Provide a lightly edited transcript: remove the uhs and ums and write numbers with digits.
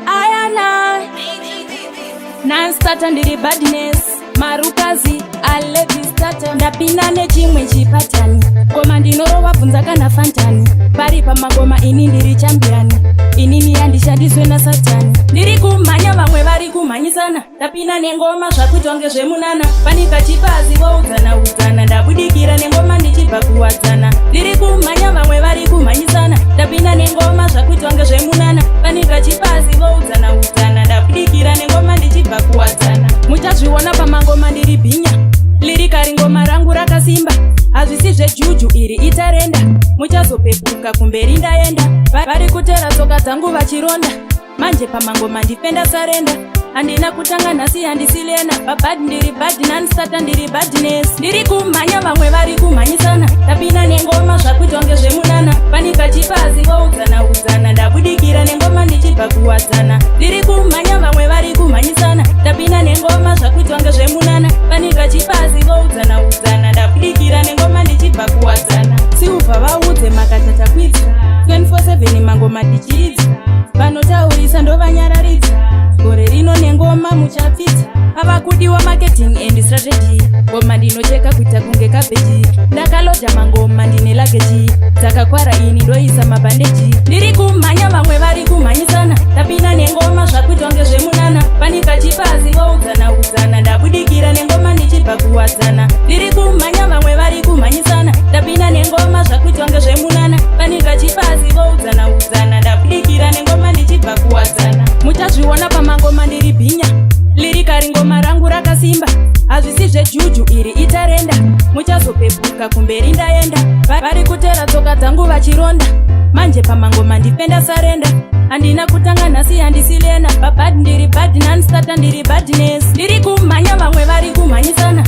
Ayana Nanstata ndiri badness Marukazi alevi stata Ndapinda nechimwe chipatani Goma ndinorova bvunza kana fantani Pari pamagoma ini ndiri championi Inini yandishandiswe na satani Ndiri kumhanya vamwe vari kumhanyisana Ndapinda nengoma zvakuitwa ngezvemunana Panika chipazi voudzana Ndabudikira nengoma ndichibva kuwadzana Ndiri kumhanya vamwe vari kumhanyisana Ndapinda nengoma zvakuitwa ngezvemunana Panika chipazi voudzana Ndabudikira nengoma ndichibva kuwadzana Muchazviona pamangoma ndiri bhinya Lirikari ngoma rangu rakasimba Hazvisi zvejuju iri itarenda Muchazopepuka kumberi ndaenda Vari kutera tsoka dzangu vachironda Manje pamangoma ndipenda sarenda Handina kutanga nhasi handisilena Babad ndiri bad nansata ndiri badness Ndiri kumhanya vamwe vari kumhanyisana Ndapinda nengoma zvakuitwa ngezvemunana Panika chipazi voudzana Ndabudikira nengoma ndichibva kuwadzana Ndiri kumhanya vamwe vari kumhanyisana Ndapinda nengoma zvakuitwa ngezvemunana Panika chipazi voudzana Ndabudikira nengoma ndichibva kuwadzana Silva vaudze makatata kwidza 24/7 mangoma ndichiridza Vanotaurisa ndovanyararidza Gore rino nengoma muchapfidza Ava kudiwa marketing and strategy Ngoma ndinocheka kuita kunge kabeji Ndakaloja mangoma ndine lageji Dzakakwara ini ndoisa mabandeji Ndiri kumhanya vamwe vari kumhanyisana Ndapinda nengoma zvakuitwa ngezvemunana Panika chipazi voudzana Ndabudikira nengoma ndichibva kuwadzana Ndiri kumhanya vamwe vari kumhanyisana Ndapinda nengoma zvakuitwa ngezvemunana Panika chipazi voudzana Ndabudikira nengoma ndichibva kuwadzana Muchazviona pamangoma ndiri bhinya Lirikari ngoma rangu rakasimba Hazvisi zvejuju iri itarenda Muchazopepuka kumberi ndaenda Vari kutera tsoka dzangu vachironda Manje pamangoma ndipenda sarenda Handina kutanga nhasi handisilena Babad ndiri bad nansata ndiri badness Ndiri kumhanya vamwe vari kumhanyisana